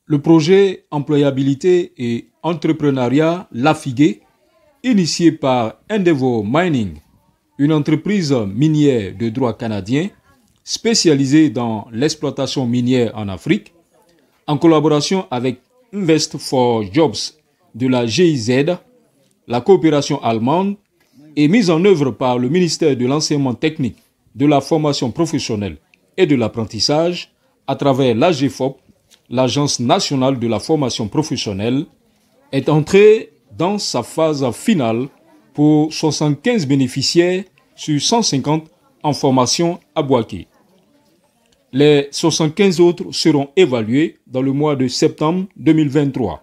Le projet Employabilité et Entrepreneuriat Lafigué, initié par Endeavour Mining, une entreprise minière de droit canadien spécialisée dans l'exploitation minière en Afrique, en collaboration avec Invest for Jobs de la GIZ, la coopération allemande, est mise en œuvre par le ministère de l'Enseignement technique, de la formation professionnelle et de l'apprentissage à travers l'AGFOP, l'Agence nationale de la formation professionnelle, est entrée dans sa phase finale pour 75 bénéficiaires sur 150 en formation à Bouaké. Les 75 autres seront évalués dans le mois de septembre 2023.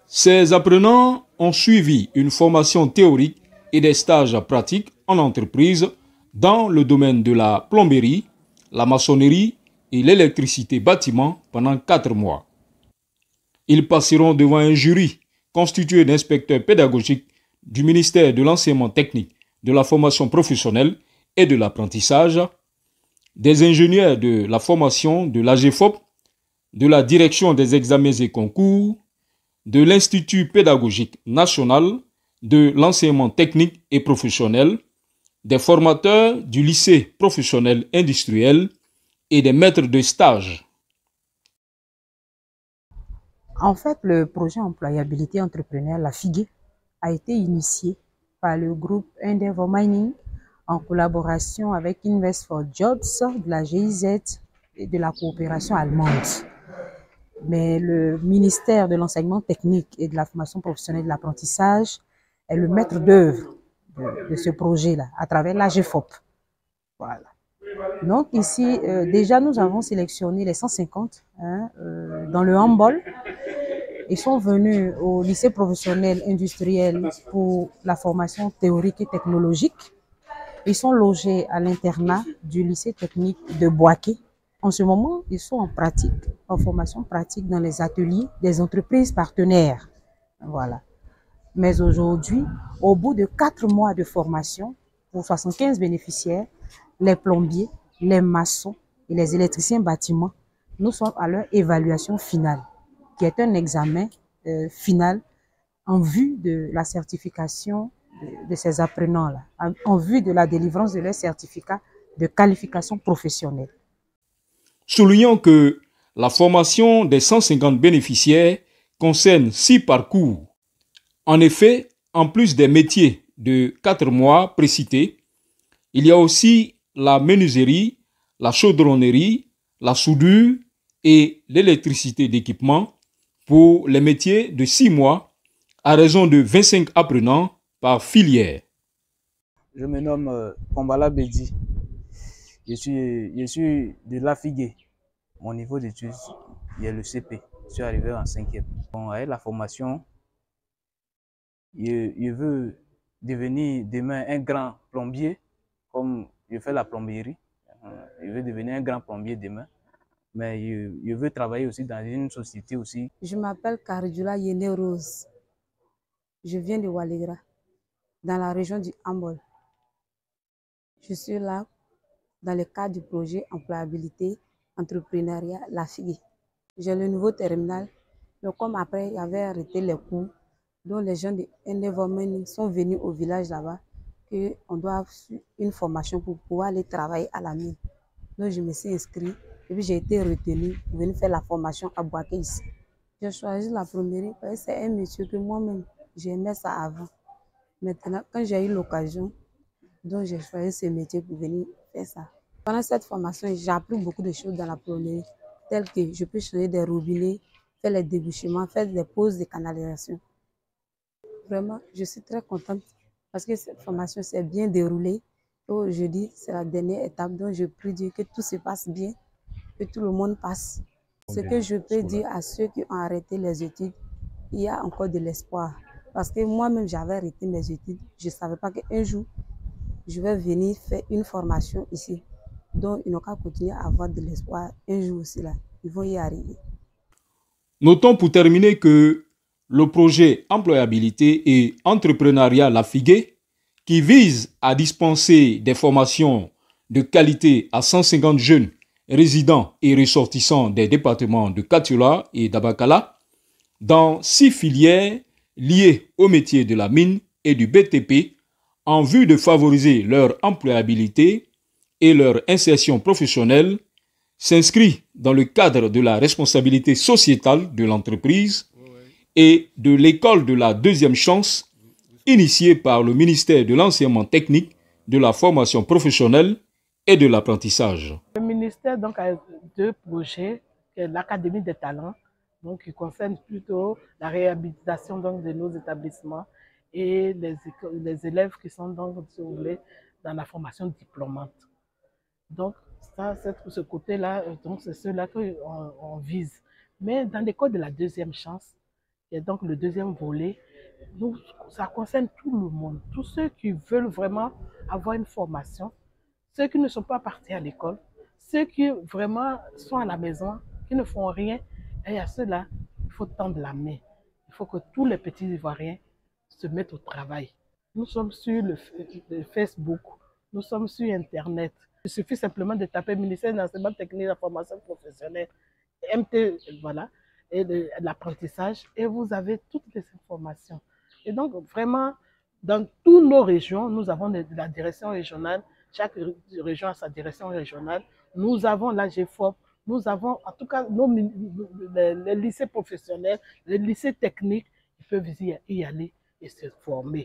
Ces apprenants ont suivi une formation théorique et des stages pratiques en entreprise dans le domaine de la plomberie, la maçonnerie et l'électricité bâtiment pendant 4 mois. Ils passeront devant un jury constitué d'inspecteurs pédagogiques du ministère de l'Enseignement technique, de la formation professionnelle et de l'apprentissage, des ingénieurs de la formation de l'AGFOP, de la direction des examens et concours, de l'Institut pédagogique national, de l'enseignement technique et professionnel, des formateurs du lycée professionnel industriel et des maîtres de stage. En fait, le projet Employabilité Entrepreneur Lafigué a été initié par le groupe Endeavour Mining en collaboration avec Invest for Jobs de la GIZ et de la coopération allemande. Mais le ministère de l'Enseignement technique et de la formation professionnelle et de l'apprentissage est le maître d'œuvre de ce projet-là à travers l'AGFOP. Voilà. Donc ici, déjà nous avons sélectionné les 150 dans le handball. Ils sont venus au lycée professionnel industriel pour la formation théorique et technologique. Ils sont logés à l'internat du lycée technique de Bouaké. En ce moment, ils sont en pratique, en formation pratique dans les ateliers des entreprises partenaires. Voilà. Mais aujourd'hui, au bout de 4 mois de formation, pour 75 bénéficiaires, les plombiers, les maçons et les électriciens bâtiments, nous sommes à leur évaluation finale, qui est un examen final en vue de la certification de ces apprenants-là, en vue de la délivrance de leur certificat de qualification professionnelle. Soulignons que la formation des 150 bénéficiaires concerne 6 parcours. En effet, en plus des métiers de 4 mois précités, il y a aussi la menuiserie, la chaudronnerie, la soudure et l'électricité d'équipement pour les métiers de 6 mois à raison de 25 apprenants par filière. Je me nomme Pombala Bedi. Je suis de Lafigué. Mon niveau d'études est le CP. Je suis arrivé en 5e. Bon, avec la formation, je veux devenir demain un grand plombier, comme je fais la plomberie. Je veux devenir un grand plombier demain. Mais je veux travailler aussi dans une société aussi. Je m'appelle Karidjoula Yene Rose. Je viens de Walegra, dans la région du Hambol. Je suis là dans le cadre du projet Employabilité Entrepreneuriat Lafigué. J'ai le nouveau terminal, mais comme après il y avait arrêté les cours, donc les gens de Endeavour Mining sont venus au village là-bas, qu'on doit avoir une formation pour pouvoir aller travailler à la mine. Donc je me suis inscrite et puis j'ai été retenue pour venir faire la formation à Bouaké ici. J'ai choisi la plomberie parce que c'est un métier que moi-même j'aimais ça avant. Maintenant, quand j'ai eu l'occasion, donc j'ai choisi ce métier pour venir faire ça. Pendant cette formation, j'ai appris beaucoup de choses dans la plomberie, telles que je peux changer des robinets, faire les débouchements, faire des pauses de canalisation. Vraiment, je suis très contente parce que cette formation s'est bien déroulée. Aujourd'hui, c'est la dernière étape, donc je prie Dieu que tout se passe bien, que tout le monde passe. Ce que je peux dire à ceux qui ont arrêté les études, il y a encore de l'espoir. Parce que moi-même, j'avais arrêté mes études. Je ne savais pas qu'un jour, je vais venir faire une formation ici. Donc, ils n'ont qu'à continuer à avoir de l'espoir. Un jour aussi, là, ils vont y arriver. Notons pour terminer que le projet Employabilité et Entrepreneuriat Lafigué, qui vise à dispenser des formations de qualité à 150 jeunes résidents et ressortissants des départements de Katoula et d'Abakala dans 6 filières liées au métier de la mine et du BTP en vue de favoriser leur employabilité et leur insertion professionnelle s'inscrit dans le cadre de la responsabilité sociétale de l'entreprise et de l'école de la deuxième chance initiée par le ministère de l'enseignement technique, de la formation professionnelle et de l'apprentissage. Le ministère donc, a 2 projets, l'Académie des talents, donc, qui concerne plutôt la réhabilitation donc, de nos établissements et les élèves qui sont donc, si vous voulez, dans la formation diplômante. Donc, ça, ce côté-là, c'est ceux-là qu'on vise. Mais dans l'école de la deuxième chance, qui est donc le deuxième volet, donc, ça concerne tout le monde, tous ceux qui veulent vraiment avoir une formation, ceux qui ne sont pas partis à l'école, ceux qui vraiment sont à la maison, qui ne font rien. Et à ceux-là, il faut tendre la main. Il faut que tous les petits Ivoiriens se mettent au travail. Nous sommes sur le Facebook, nous sommes sur Internet. Il suffit simplement de taper ministère de l'enseignement technique et de la formation professionnelle, MT, voilà, et de l'apprentissage, et vous avez toutes les informations. Et donc, vraiment, dans toutes nos régions, nous avons la direction régionale. Chaque région a sa direction régionale. Nous avons la GFOP, nous avons en tout cas les lycées professionnels, les lycées techniques, ils peuvent y aller et se former.